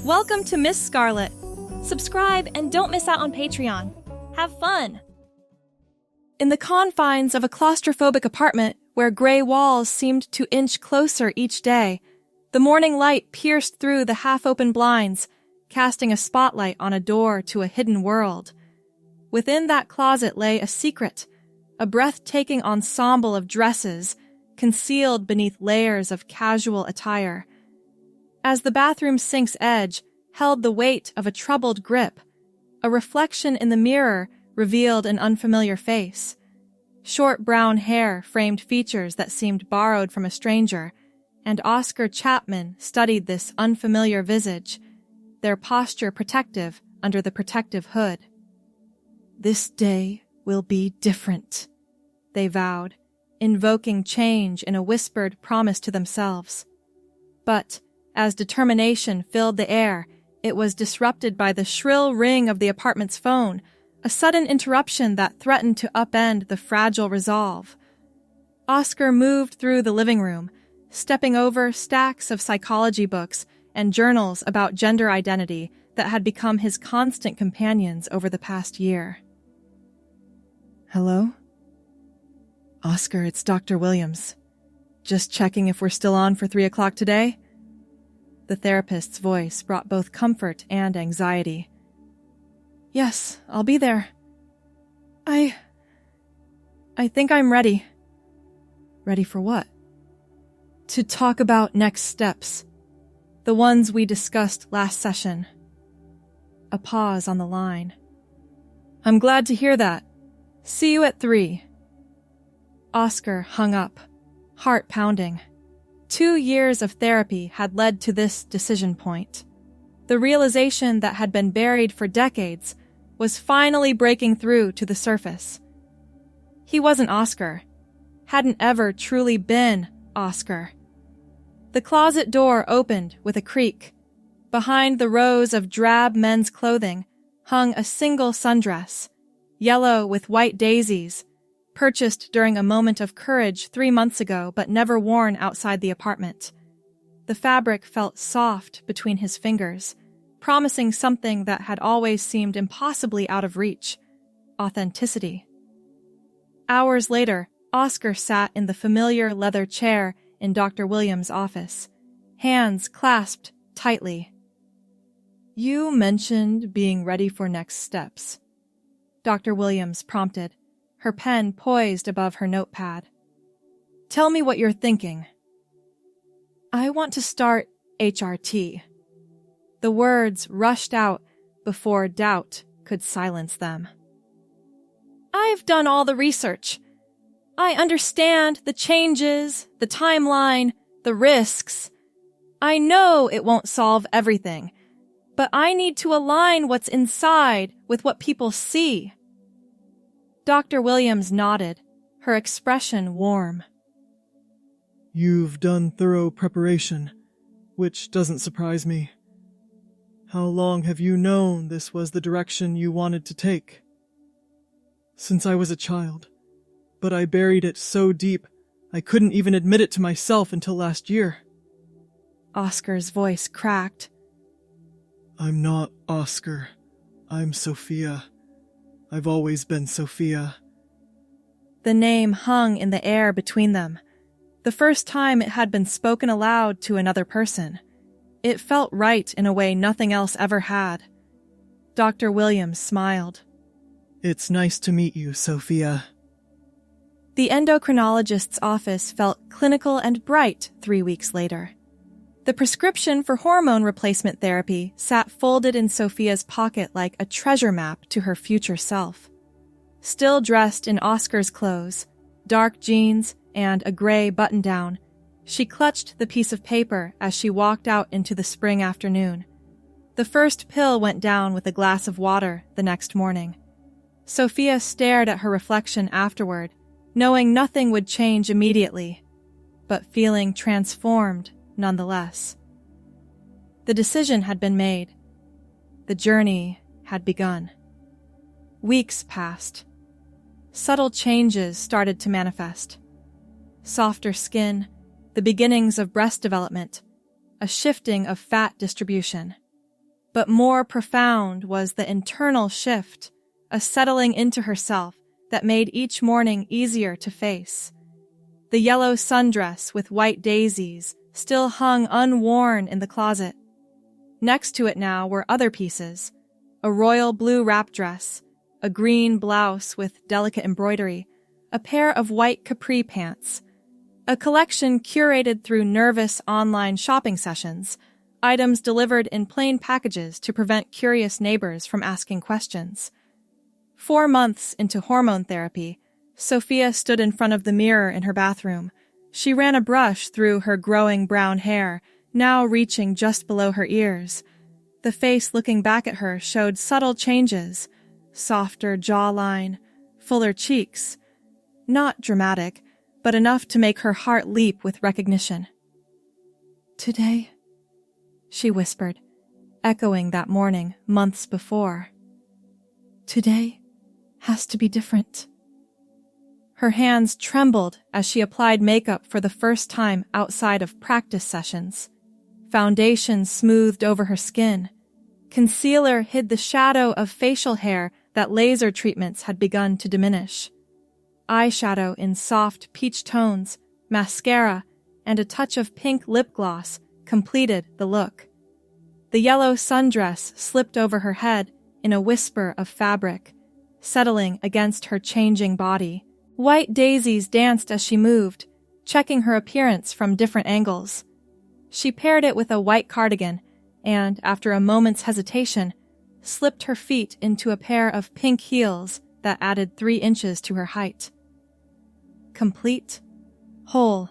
Welcome to Miss Scarlett. Subscribe and don't miss out on Patreon. Have fun! In the confines of a claustrophobic apartment where gray walls seemed to inch closer each day, the morning light pierced through the half-open blinds, casting a spotlight on a door to a hidden world. Within that closet lay a secret, a breathtaking ensemble of dresses concealed beneath layers of casual attire. As the bathroom sink's edge held the weight of a troubled grip, a reflection in the mirror revealed an unfamiliar face. Short brown hair framed features that seemed borrowed from a stranger, and Oscar Chapman studied this unfamiliar visage, their posture protective under the protective hood. "This day will be different," they vowed, invoking change in a whispered promise to themselves. But as determination filled the air, it was disrupted by the shrill ring of the apartment's phone, a sudden interruption that threatened to upend the fragile resolve. Oscar moved through the living room, stepping over stacks of psychology books and journals about gender identity that had become his constant companions over the past year. "Hello? Oscar, it's Dr. Williams. Just checking if we're still on for 3 o'clock today?" The therapist's voice brought both comfort and anxiety. "Yes, I'll be there. I think I'm ready." "Ready for what?" "To talk about next steps. The ones we discussed last session." A pause on the line. "I'm glad to hear that. See you at 3. Oscar hung up, heart pounding. 2 years of therapy had led to this decision point. The realization that had been buried for decades was finally breaking through to the surface. He wasn't Oscar, hadn't ever truly been Oscar. The closet door opened with a creak. Behind the rows of drab men's clothing hung a single sundress, yellow with white daisies, purchased during a moment of courage 3 months ago but never worn outside the apartment. The fabric felt soft between his fingers, promising something that had always seemed impossibly out of reach: authenticity. Hours later, Oscar sat in the familiar leather chair in Dr. Williams' office, hands clasped tightly. "You mentioned being ready for next steps," Dr. Williams prompted, her pen poised above her notepad. "Tell me what you're thinking." "I want to start HRT." The words rushed out before doubt could silence them. "I've done all the research. I understand the changes, the timeline, the risks. I know it won't solve everything, but I need to align what's inside with what people see." Dr. Williams nodded, her expression warm. "You've done thorough preparation, which doesn't surprise me. How long have you known this was the direction you wanted to take?" "Since I was a child, but I buried it so deep I couldn't even admit it to myself until last year." Oscar's voice cracked. "I'm not Oscar. I'm Sophia. I've always been Sophia." The name hung in the air between them, the first time it had been spoken aloud to another person. It felt right in a way nothing else ever had. Dr. Williams smiled. "It's nice to meet you, Sophia." The endocrinologist's office felt clinical and bright 3 weeks later. The prescription for hormone replacement therapy sat folded in Sophia's pocket like a treasure map to her future self. Still dressed in Oscar's clothes, dark jeans, and a gray button-down, she clutched the piece of paper as she walked out into the spring afternoon. The first pill went down with a glass of water the next morning. Sophia stared at her reflection afterward, knowing nothing would change immediately, but feeling transformed nonetheless. The decision had been made. The journey had begun. Weeks passed. Subtle changes started to manifest. Softer skin, the beginnings of breast development, a shifting of fat distribution. But more profound was the internal shift, a settling into herself that made each morning easier to face. The yellow sundress with white daisies still hung unworn in the closet. Next to it now were other pieces, a royal blue wrap dress, a green blouse with delicate embroidery, a pair of white capri pants, a collection curated through nervous online shopping sessions, items delivered in plain packages to prevent curious neighbors from asking questions. 4 months into hormone therapy, Sophia stood in front of the mirror in her bathroom. She ran a brush through her growing brown hair, now reaching just below her ears. The face looking back at her showed subtle changes, softer jawline, fuller cheeks. Not dramatic, but enough to make her heart leap with recognition. "Today," she whispered, echoing that morning months before. "Today has to be different." Her hands trembled as she applied makeup for the first time outside of practice sessions. Foundation smoothed over her skin. Concealer hid the shadow of facial hair that laser treatments had begun to diminish. Eyeshadow in soft peach tones, mascara, and a touch of pink lip gloss completed the look. The yellow sundress slipped over her head in a whisper of fabric, settling against her changing body. White daisies danced as she moved, checking her appearance from different angles. She paired it with a white cardigan and, after a moment's hesitation, slipped her feet into a pair of pink heels that added 3 inches to her height. Complete, whole,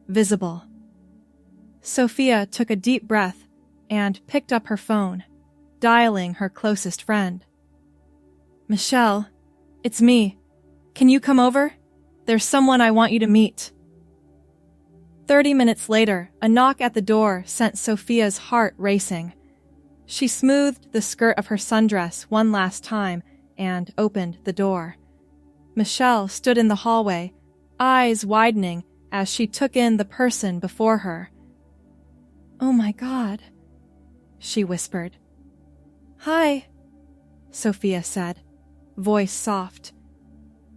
visible. Sophia took a deep breath and picked up her phone, dialing her closest friend. "Michelle, it's me. Can you come over? There's someone I want you to meet." 30 minutes later, a knock at the door sent Sophia's heart racing. She smoothed the skirt of her sundress one last time and opened the door. Michelle stood in the hallway, eyes widening as she took in the person before her. "Oh my God," she whispered. "Hi," Sophia said, voice soft.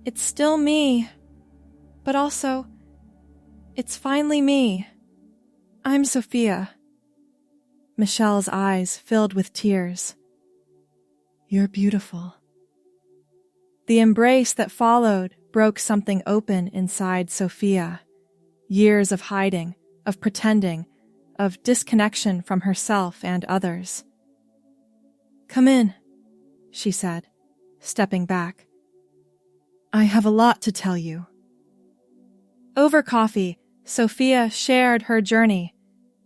"It's still me, but also, it's finally me. I'm Sophia." Michelle's eyes filled with tears. "You're beautiful." The embrace that followed broke something open inside Sophia. Years of hiding, of pretending, of disconnection from herself and others. "Come in," she said, stepping back. "I have a lot to tell you." Over coffee, Sophia shared her journey,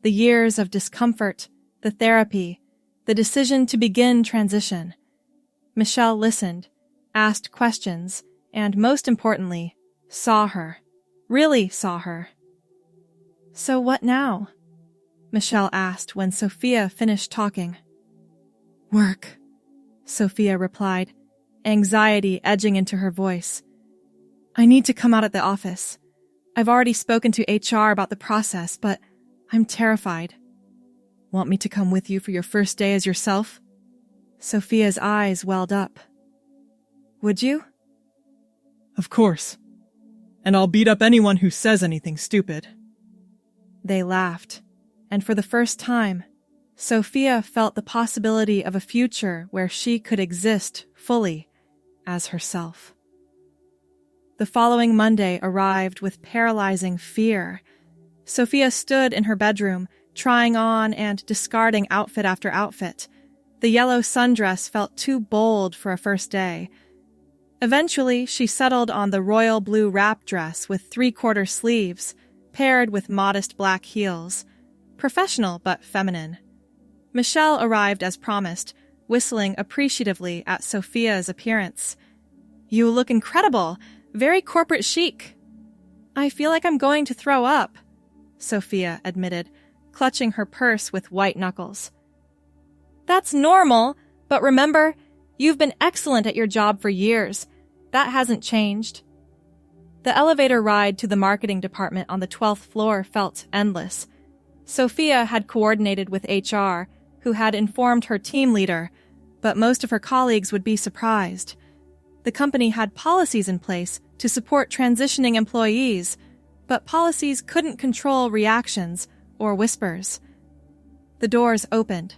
the years of discomfort, the therapy, the decision to begin transition. Michelle listened, asked questions, and most importantly, saw her, really saw her. "So what now?" Michelle asked when Sophia finished talking. "Work," Sophia replied, anxiety edging into her voice. "I need to come out at the office. I've already spoken to HR about the process, but I'm terrified." "Want me to come with you for your first day as yourself?" Sophia's eyes welled up. "Would you?" Of course. And I'll beat up anyone who says anything stupid. They laughed, and for the first time, Sophia felt the possibility of a future where she could exist fully as herself. The following Monday arrived with paralyzing fear. Sophia stood in her bedroom, trying on and discarding outfit after outfit. The yellow sundress felt too bold for a first day. Eventually, she settled on the royal blue wrap dress with 3/4 sleeves, paired with modest black heels. Professional but feminine. Michelle arrived as promised, whistling appreciatively at Sophia's appearance. "You look incredible, very corporate chic." "I feel like I'm going to throw up," Sophia admitted, clutching her purse with white knuckles. "That's normal, but remember, you've been excellent at your job for years. That hasn't changed." The elevator ride to the marketing department on the 12th floor felt endless. Sophia had coordinated with HR, who had informed her team leader, but most of her colleagues would be surprised. The company had policies in place to support transitioning employees, but policies couldn't control reactions or whispers. The doors opened.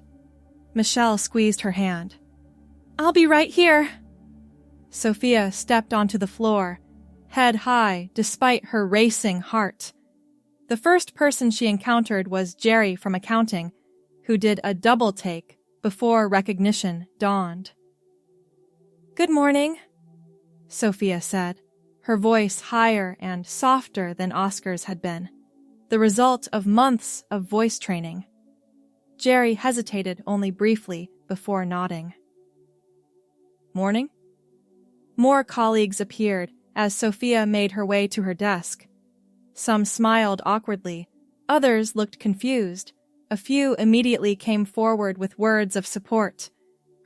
Michelle squeezed her hand. "I'll be right here." Sophia stepped onto the floor, head high despite her racing heart. The first person she encountered was Jerry from accounting, who did a double take before recognition dawned. "Good morning," Sophia said, her voice higher and softer than Oscar's had been, the result of months of voice training. Jerry hesitated only briefly before nodding. "Morning?" More colleagues appeared as Sophia made her way to her desk. Some smiled awkwardly, others looked confused. A few immediately came forward with words of support.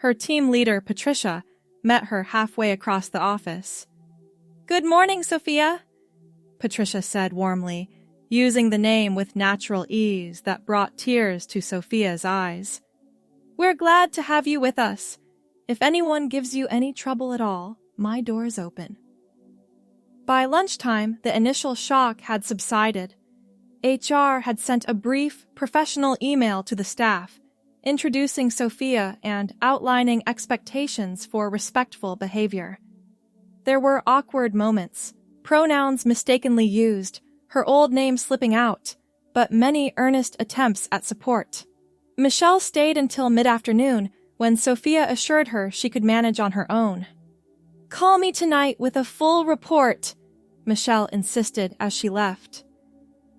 Her team leader, Patricia, met her halfway across the office. "Good morning, Sophia," Patricia said warmly, using the name with natural ease that brought tears to Sophia's eyes. "We're glad to have you with us. If anyone gives you any trouble at all, my door's open." By lunchtime, the initial shock had subsided. HR had sent a brief, professional email to the staff, introducing Sophia and outlining expectations for respectful behavior. There were awkward moments, pronouns mistakenly used, her old name slipping out, but many earnest attempts at support. Michelle stayed until mid-afternoon, when Sophia assured her she could manage on her own. "Call me tonight with a full report," Michelle insisted as she left.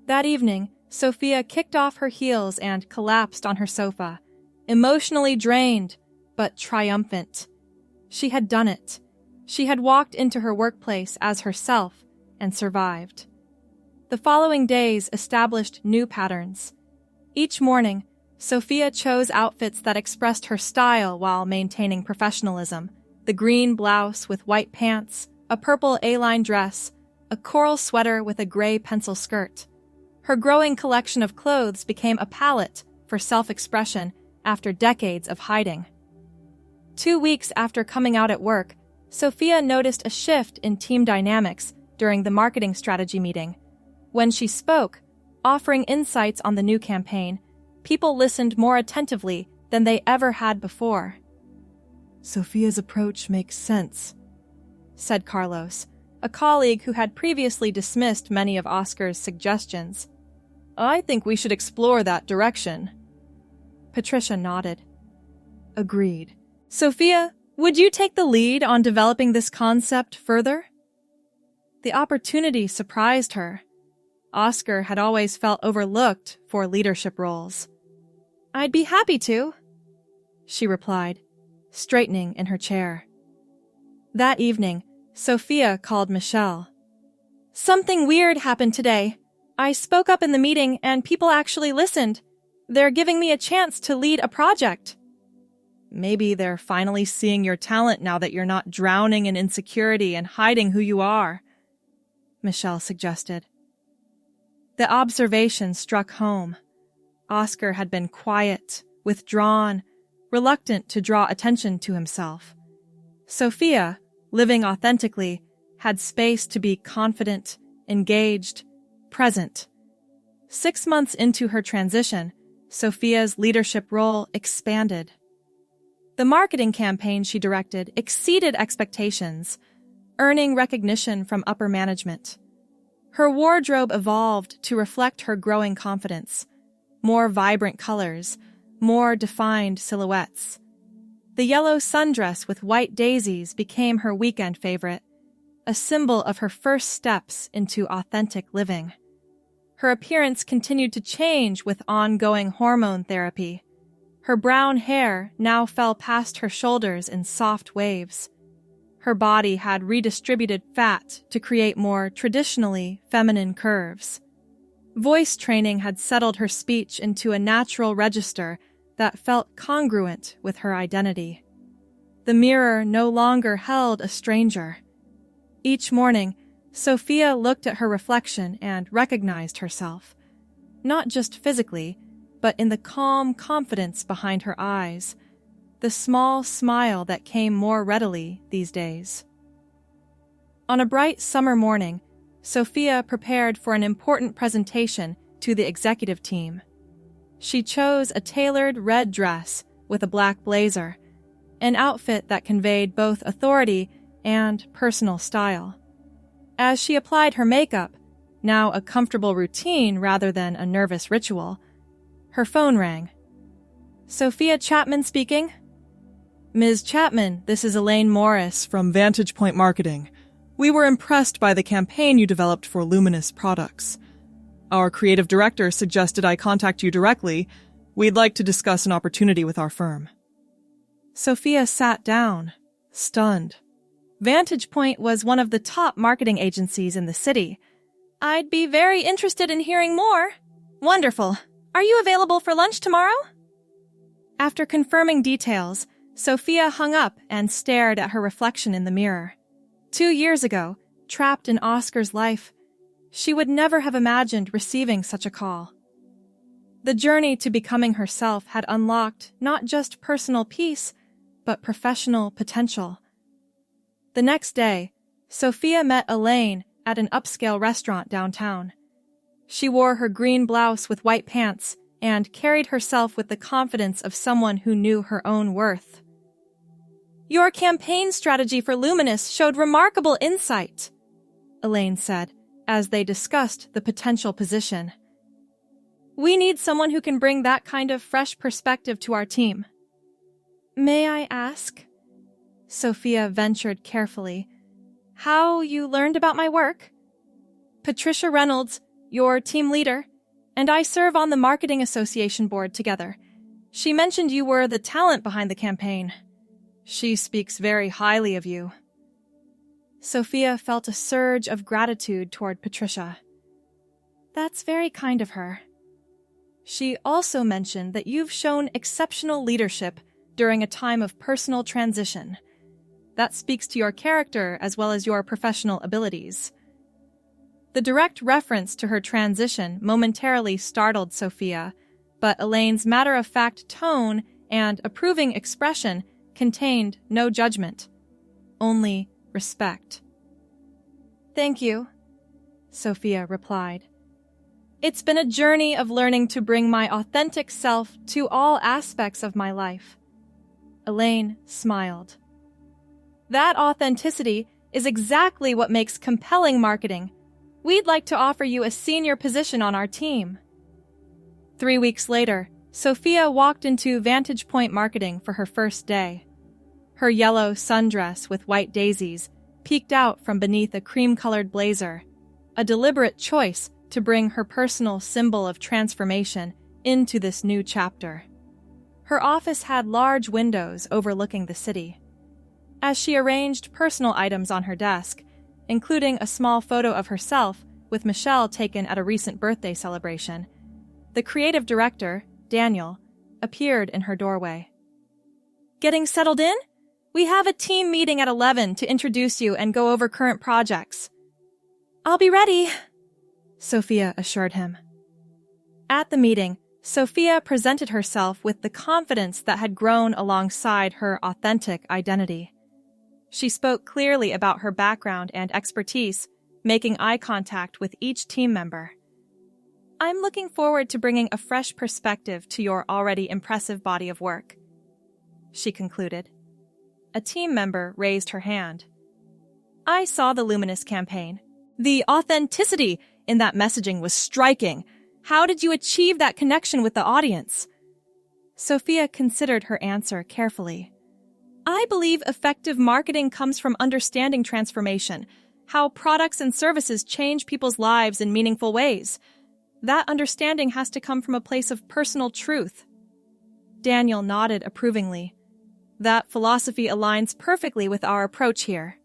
That evening, Sophia kicked off her heels and collapsed on her sofa, emotionally drained, but triumphant. She had done it. She had walked into her workplace as herself and survived. The following days established new patterns. Each morning, Sophia chose outfits that expressed her style while maintaining professionalism. The green blouse with white pants, a purple A-line dress, a coral sweater with a gray pencil skirt. Her growing collection of clothes became a palette for self-expression after decades of hiding. 2 weeks after coming out at work, Sophia noticed a shift in team dynamics during the marketing strategy meeting. When she spoke, offering insights on the new campaign, people listened more attentively than they ever had before. "Sophia's approach makes sense," said Carlos, a colleague who had previously dismissed many of Oscar's suggestions. "I think we should explore that direction." Patricia nodded. "Agreed. Sophia, would you take the lead on developing this concept further?" The opportunity surprised her. Oscar had always felt overlooked for leadership roles. "I'd be happy to," she replied, straightening in her chair. That evening, Sophia called Michelle. "Something weird happened today. I spoke up in the meeting and people actually listened. They're giving me a chance to lead a project." "Maybe they're finally seeing your talent now that you're not drowning in insecurity and hiding who you are," Michelle suggested. The observation struck home. Oscar had been quiet, withdrawn, reluctant to draw attention to himself. Sophia, living authentically, had space to be confident, engaged, present. 6 months into her transition, Sophia's leadership role expanded. The marketing campaign she directed exceeded expectations, earning recognition from upper management. Her wardrobe evolved to reflect her growing confidence. More vibrant colors, more defined silhouettes. The yellow sundress with white daisies became her weekend favorite, a symbol of her first steps into authentic living. Her appearance continued to change with ongoing hormone therapy. Her brown hair now fell past her shoulders in soft waves. Her body had redistributed fat to create more traditionally feminine curves. Voice training had settled her speech into a natural register that felt congruent with her identity. The mirror no longer held a stranger. Each morning, Sophia looked at her reflection and recognized herself. Not just physically, but in the calm confidence behind her eyes, the small smile that came more readily these days. On a bright summer morning, Sophia prepared for an important presentation to the executive team. She chose a tailored red dress with a black blazer, an outfit that conveyed both authority and personal style. As she applied her makeup, now a comfortable routine rather than a nervous ritual, her phone rang. "Sophia Chapman speaking." "Ms. Chapman, this is Elaine Morris from Vantage Point Marketing. We were impressed by the campaign you developed for Luminous products. Our creative director suggested I contact you directly. We'd like to discuss an opportunity with our firm." Sophia sat down, stunned. Vantage Point was one of the top marketing agencies in the city. "I'd be very interested in hearing more." "Wonderful. Are you available for lunch tomorrow?" After confirming details, Sophia hung up and stared at her reflection in the mirror. 2 years ago, trapped in Oscar's life, she would never have imagined receiving such a call. The journey to becoming herself had unlocked not just personal peace, but professional potential. The next day, Sophia met Elaine at an upscale restaurant downtown. She wore her green blouse with white pants and carried herself with the confidence of someone who knew her own worth. "Your campaign strategy for Luminous showed remarkable insight," Elaine said, as they discussed the potential position. "We need someone who can bring that kind of fresh perspective to our team." "May I ask," Sophia ventured carefully, "how you learned about my work?" "Patricia Reynolds, your team leader, and I serve on the Marketing Association board together. She mentioned you were the talent behind the campaign. She speaks very highly of you." Sophia felt a surge of gratitude toward Patricia. "That's very kind of her. She also mentioned that you've shown exceptional leadership during a time of personal transition. That speaks to your character as well as your professional abilities." The direct reference to her transition momentarily startled Sophia, but Elaine's matter-of-fact tone and approving expression contained no judgment, only respect. "Thank you," Sophia replied. "It's been a journey of learning to bring my authentic self to all aspects of my life." Elaine smiled. "That authenticity is exactly what makes compelling marketing. We'd like to offer you a senior position on our team." 3 weeks later, Sophia walked into Vantage Point Marketing for her first day. Her yellow sundress with white daisies peeked out from beneath a cream-colored blazer, a deliberate choice to bring her personal symbol of transformation into this new chapter. Her office had large windows overlooking the city. As she arranged personal items on her desk, including a small photo of herself with Michelle taken at a recent birthday celebration, the creative director, Daniel, appeared in her doorway. "Getting settled in? We have a team meeting at 11 to introduce you and go over current projects." "I'll be ready," Sophia assured him. At the meeting, Sophia presented herself with the confidence that had grown alongside her authentic identity. She spoke clearly about her background and expertise, making eye contact with each team member. "I'm looking forward to bringing a fresh perspective to your already impressive body of work," she concluded. A team member raised her hand. "I saw the Luminous campaign. The authenticity in that messaging was striking. How did you achieve that connection with the audience?" Sophia considered her answer carefully. "I believe effective marketing comes from understanding transformation, how products and services change people's lives in meaningful ways. That understanding has to come from a place of personal truth." Daniel nodded approvingly. "That philosophy aligns perfectly with our approach here."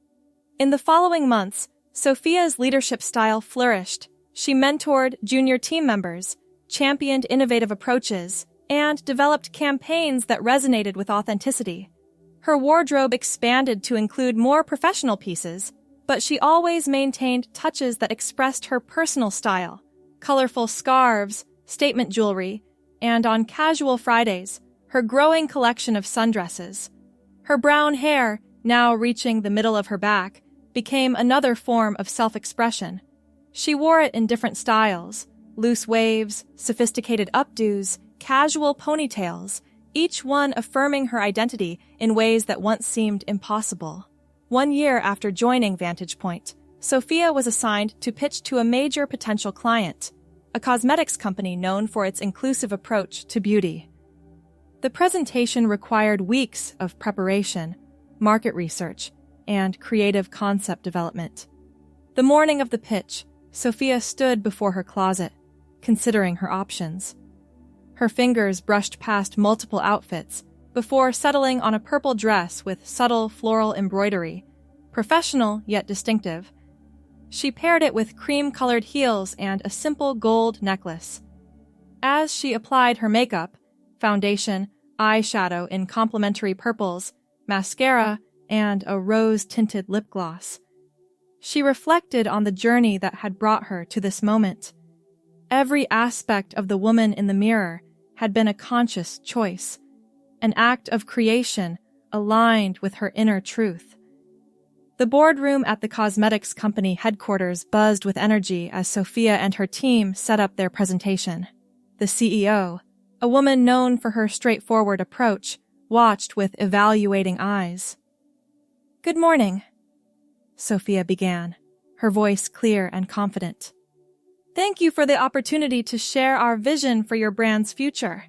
In the following months, Sophia's leadership style flourished. She mentored junior team members, championed innovative approaches, and developed campaigns that resonated with authenticity. Her wardrobe expanded to include more professional pieces, but she always maintained touches that expressed her personal style: colorful scarves, statement jewelry, and on casual Fridays, her growing collection of sundresses. Her brown hair, now reaching the middle of her back, became another form of self-expression. She wore it in different styles: loose waves, sophisticated updos, casual ponytails, each one affirming her identity in ways that once seemed impossible. 1 year after joining Vantage Point, Sophia was assigned to pitch to a major potential client, a cosmetics company known for its inclusive approach to beauty. The presentation required weeks of preparation, market research, and creative concept development. The morning of the pitch, Sophia stood before her closet, considering her options. Her fingers brushed past multiple outfits before settling on a purple dress with subtle floral embroidery, professional yet distinctive. She paired it with cream-colored heels and a simple gold necklace. As she applied her makeup, foundation, eyeshadow in complementary purples, mascara, and a rose-tinted lip gloss, she reflected on the journey that had brought her to this moment. Every aspect of the woman in the mirror had been a conscious choice, an act of creation aligned with her inner truth. The boardroom at the cosmetics company headquarters buzzed with energy as Sophia and her team set up their presentation. The CEO, a woman known for her straightforward approach, watched with evaluating eyes. "Good morning," Sophia began, her voice clear and confident. "Thank you for the opportunity to share our vision for your brand's future."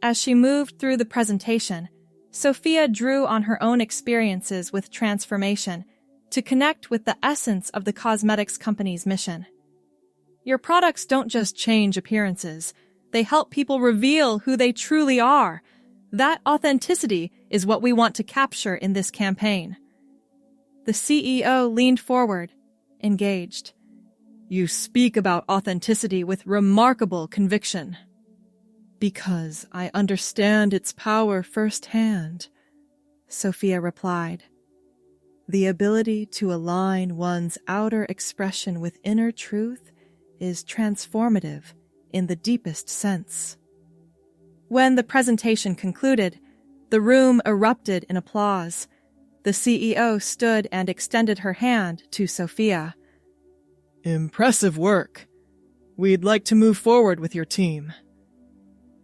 As she moved through the presentation, Sophia drew on her own experiences with transformation to connect with the essence of the cosmetics company's mission. "Your products don't just change appearances, they help people reveal who they truly are. That authenticity is what we want to capture in this campaign." The CEO leaned forward, engaged. "You speak about authenticity with remarkable conviction." "Because I understand its power firsthand," Sophia replied. "The ability to align one's outer expression with inner truth is transformative in the deepest sense." When the presentation concluded, the room erupted in applause. The CEO stood and extended her hand to Sophia. "Impressive work. We'd like to move forward with your team."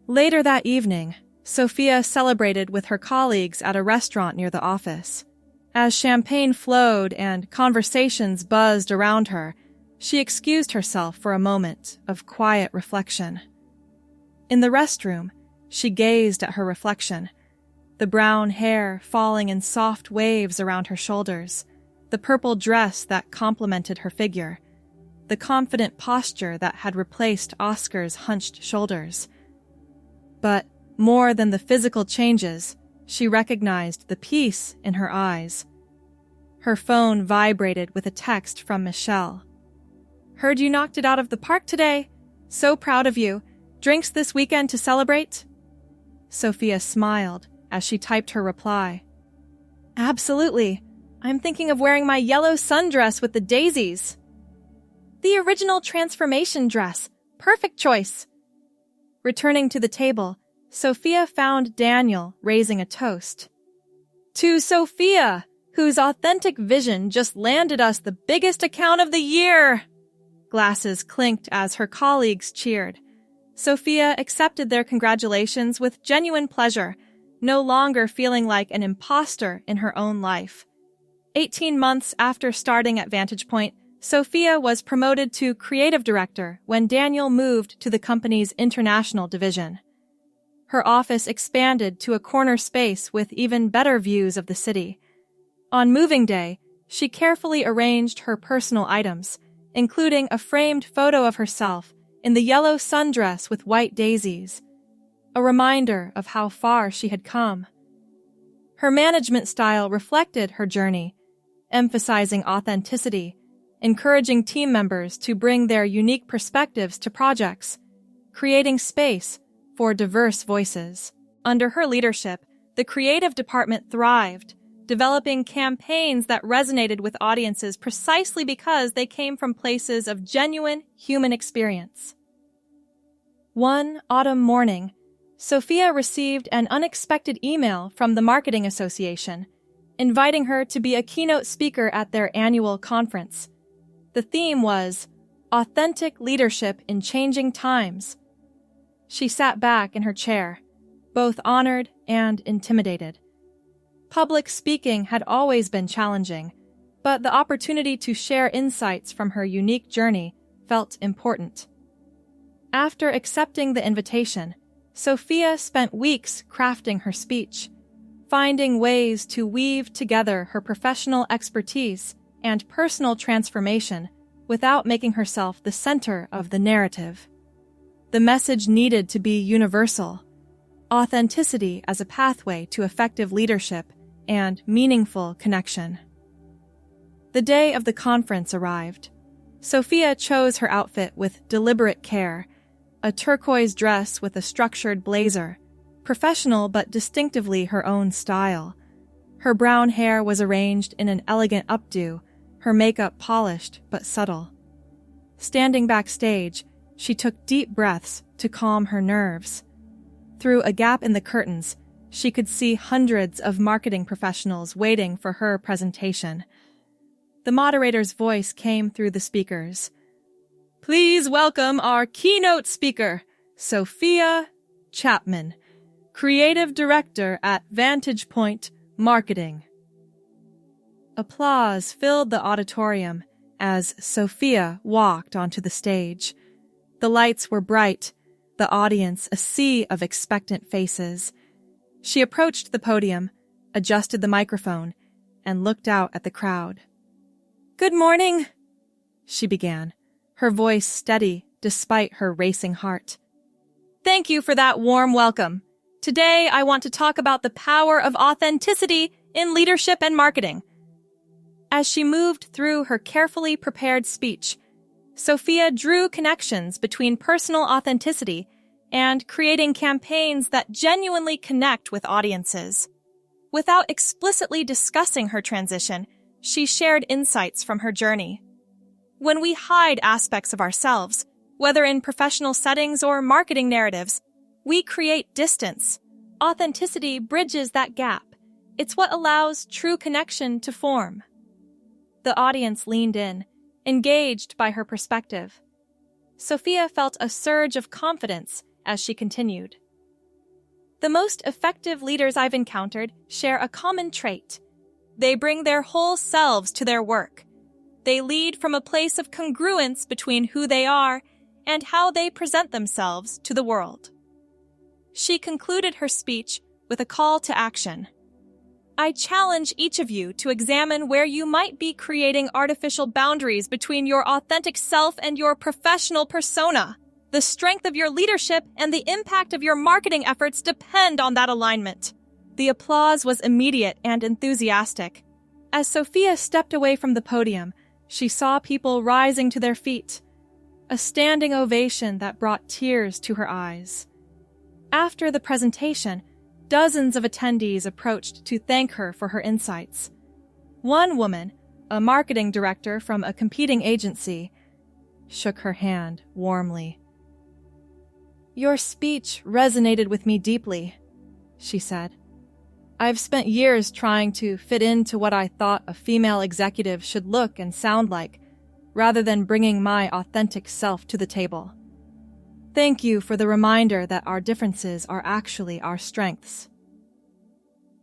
Later that evening, Sophia celebrated with her colleagues at a restaurant near the office. As champagne flowed and conversations buzzed around her, she excused herself for a moment of quiet reflection. In the restroom, she gazed at her reflection, the brown hair falling in soft waves around her shoulders, the purple dress that complemented her figure, the confident posture that had replaced Oscar's hunched shoulders. But more than the physical changes, she recognized the peace in her eyes. Her phone vibrated with a text from Michelle. "Heard you knocked it out of the park today. So proud of you. Drinks this weekend to celebrate?" Sophia smiled as she typed her reply. "Absolutely. I'm thinking of wearing my yellow sundress with the daisies." "The original transformation dress. Perfect choice." Returning to the table, Sophia found Daniel raising a toast. "To Sophia, whose authentic vision just landed us the biggest account of the year!" Glasses clinked as her colleagues cheered. Sophia accepted their congratulations with genuine pleasure, no longer feeling like an imposter in her own life. 18 months after starting at Vantage Point, Sophia was promoted to creative director when Daniel moved to the company's international division. Her office expanded to a corner space with even better views of the city. On moving day, she carefully arranged her personal items, including a framed photo of herself in the yellow sundress with white daisies, a reminder of how far she had come. Her management style reflected her journey, emphasizing authenticity, encouraging team members to bring their unique perspectives to projects, creating space for diverse voices. Under her leadership, the creative department thrived, developing campaigns that resonated with audiences precisely because they came from places of genuine human experience. One autumn morning, Sophia received an unexpected email from the Marketing Association, inviting her to be a keynote speaker at their annual conference. The theme was Authentic Leadership in Changing Times. She sat back in her chair, both honored and intimidated. Public speaking had always been challenging, but the opportunity to share insights from her unique journey felt important. After accepting the invitation, Sophia spent weeks crafting her speech, finding ways to weave together her professional expertise and personal transformation without making herself the center of the narrative. The message needed to be universal: authenticity as a pathway to effective leadership and meaningful connection. The day of the conference arrived. Sophia chose her outfit with deliberate care, a turquoise dress with a structured blazer, professional but distinctively her own style. Her brown hair was arranged in an elegant updo, her makeup polished but subtle. Standing backstage, she took deep breaths to calm her nerves. Through a gap in the curtains, she could see hundreds of marketing professionals waiting for her presentation. The moderator's voice came through the speakers. Please welcome our keynote speaker, Sophia Chapman, Creative Director at Vantage Point Marketing. Applause filled the auditorium as Sophia walked onto the stage. The lights were bright, the audience a sea of expectant faces. She approached the podium, adjusted the microphone, and looked out at the crowd. "Good morning," she began, her voice steady despite her racing heart. "Thank you for that warm welcome. Today, I want to talk about the power of authenticity in leadership and marketing." As she moved through her carefully prepared speech, Sophia drew connections between personal authenticity and creating campaigns that genuinely connect with audiences. Without explicitly discussing her transition, she shared insights from her journey. When we hide aspects of ourselves, whether in professional settings or marketing narratives, we create distance. Authenticity bridges that gap. It's what allows true connection to form. The audience leaned in, engaged by her perspective. Sophia felt a surge of confidence as she continued. The most effective leaders I've encountered share a common trait. They bring their whole selves to their work. They lead from a place of congruence between who they are and how they present themselves to the world. She concluded her speech with a call to action. I challenge each of you to examine where you might be creating artificial boundaries between your authentic self and your professional persona. The strength of your leadership and the impact of your marketing efforts depend on that alignment. The applause was immediate and enthusiastic. As Sophia stepped away from the podium, she saw people rising to their feet, a standing ovation that brought tears to her eyes. After the presentation, dozens of attendees approached to thank her for her insights. One woman, a marketing director from a competing agency, shook her hand warmly. Your speech resonated with me deeply, she said. I've spent years trying to fit into what I thought a female executive should look and sound like, rather than bringing my authentic self to the table. Thank you for the reminder that our differences are actually our strengths.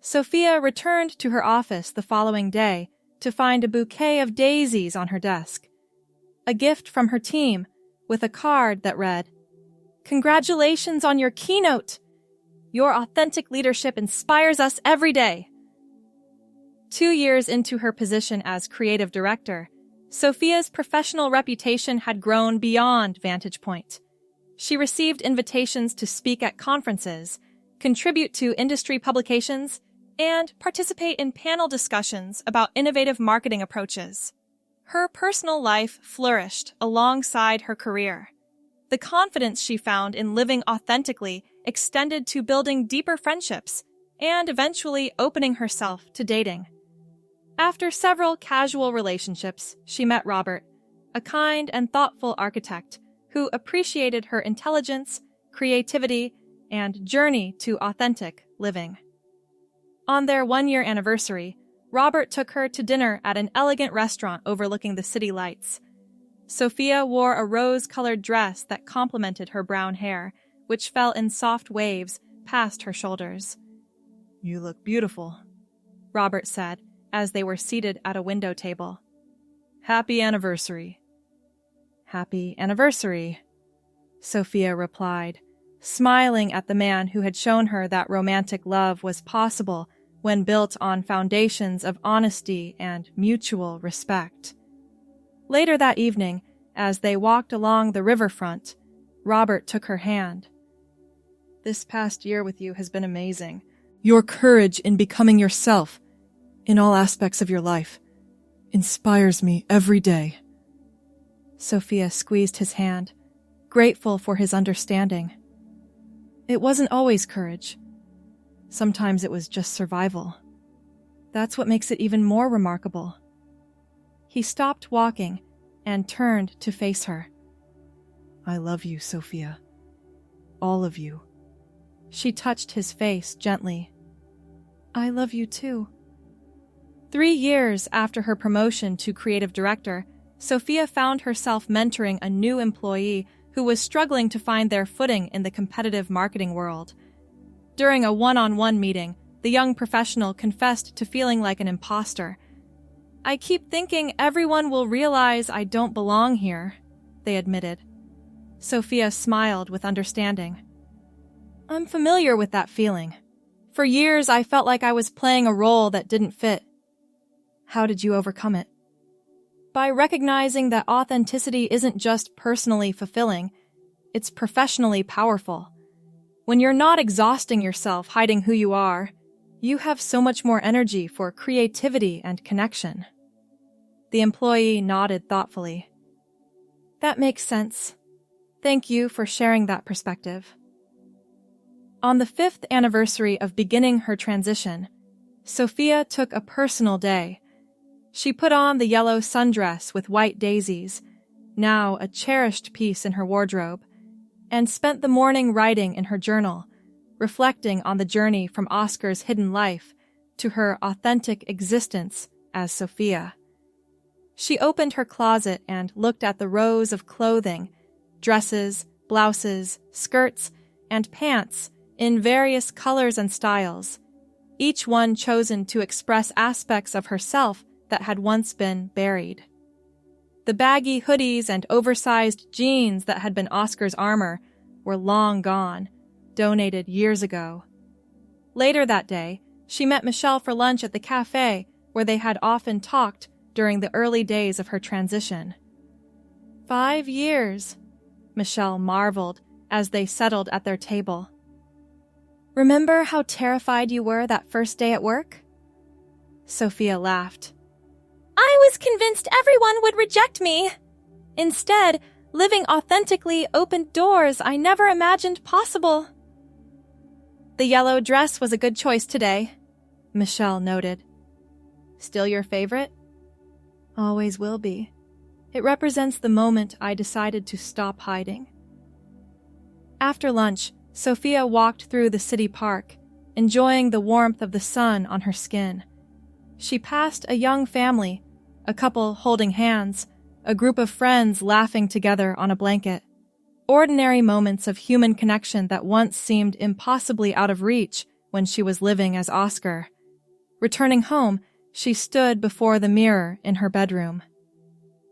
Sophia returned to her office the following day to find a bouquet of daisies on her desk. A gift from her team with a card that read, Congratulations on your keynote! Your authentic leadership inspires us every day. 2 years into her position as creative director, Sophia's professional reputation had grown beyond Vantage Point. She received invitations to speak at conferences, contribute to industry publications, and participate in panel discussions about innovative marketing approaches. Her personal life flourished alongside her career. The confidence she found in living authentically extended to building deeper friendships and eventually opening herself to dating. After several casual relationships, she met Robert, a kind and thoughtful architect who appreciated her intelligence creativity, and journey to authentic living. On their 1-year anniversary, Robert took her to dinner at an elegant restaurant overlooking the city lights. Sophia wore a rose-colored dress that complemented her brown hair, which fell in soft waves past her shoulders. "You look beautiful," Robert said as they were seated at a window table. "Happy anniversary." "Happy anniversary," Sophia replied, smiling at the man who had shown her that romantic love was possible when built on foundations of honesty and mutual respect. Later that evening, as they walked along the riverfront, Robert took her hand. "This past year with you has been amazing. Your courage in becoming yourself, in all aspects of your life, inspires me every day." Sophia squeezed his hand, grateful for his understanding. "It wasn't always courage. Sometimes it was just survival. That's what makes it even more remarkable." He stopped walking and turned to face her. "I love you, Sophia. All of you." She touched his face gently. "I love you too." 3 years after her promotion to creative director, Sophia found herself mentoring a new employee who was struggling to find their footing in the competitive marketing world. During a one-on-one meeting, the young professional confessed to feeling like an imposter. "I keep thinking everyone will realize I don't belong here," they admitted. Sophia smiled with understanding. "I'm familiar with that feeling. For years, I felt like I was playing a role that didn't fit." "How did you overcome it?" "By recognizing that authenticity isn't just personally fulfilling, it's professionally powerful. When you're not exhausting yourself hiding who you are, you have so much more energy for creativity and connection." The employee nodded thoughtfully. "That makes sense. Thank you for sharing that perspective." On the 5th anniversary of beginning her transition, Sophia took a personal day. She put on the yellow sundress with white daisies, now a cherished piece in her wardrobe, and spent the morning writing in her journal, reflecting on the journey from Oscar's hidden life to her authentic existence as Sophia. She opened her closet and looked at the rows of clothing, dresses, blouses, skirts, and pants in various colors and styles, each one chosen to express aspects of herself that had once been buried. The baggy hoodies and oversized jeans that had been Oscar's armor were long gone, donated years ago. Later that day, she met Michelle for lunch at the cafe where they had often talked during the early days of her transition. 5 years, Michelle marveled as they settled at their table. "Remember how terrified you were that first day at work?" Sophia laughed. "I was convinced everyone would reject me. Instead, living authentically opened doors I never imagined possible." "The yellow dress was a good choice today," Michelle noted. "Still your favorite?" "Always will be. It represents the moment I decided to stop hiding." After lunch, Sophia walked through the city park, enjoying the warmth of the sun on her skin. She passed a young family, a couple holding hands, a group of friends laughing together on a blanket. Ordinary moments of human connection that once seemed impossibly out of reach when she was living as Oscar. Returning home, she stood before the mirror in her bedroom.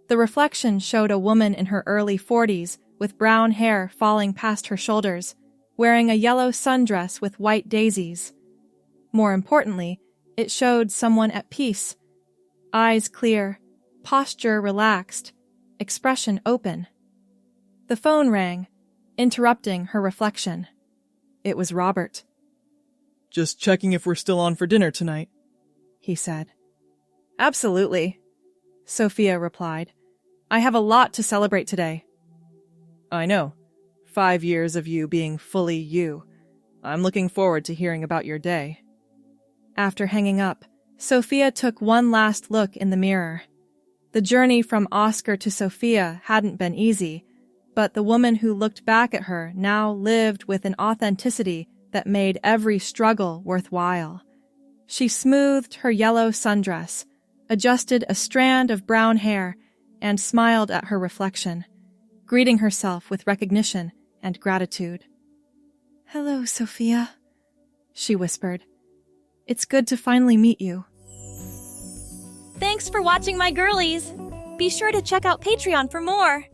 The reflection showed a woman in her early 40s with brown hair falling past her shoulders, wearing a yellow sundress with white daisies. More importantly, it showed someone at peace, eyes clear, posture relaxed, expression open. The phone rang, interrupting her reflection. It was Robert. "Just checking if we're still on for dinner tonight," he said. "Absolutely," Sophia replied. "I have a lot to celebrate today." "I know. 5 years of you being fully you. I'm looking forward to hearing about your day." After hanging up, Sophia took one last look in the mirror. The journey from Oscar to Sophia hadn't been easy, but the woman who looked back at her now lived with an authenticity that made every struggle worthwhile. She smoothed her yellow sundress, adjusted a strand of brown hair, and smiled at her reflection, greeting herself with recognition and gratitude. "Hello, Sophia," she whispered. "It's good to finally meet you." Thanks for watching, my girlies! Be sure to check out Patreon for more!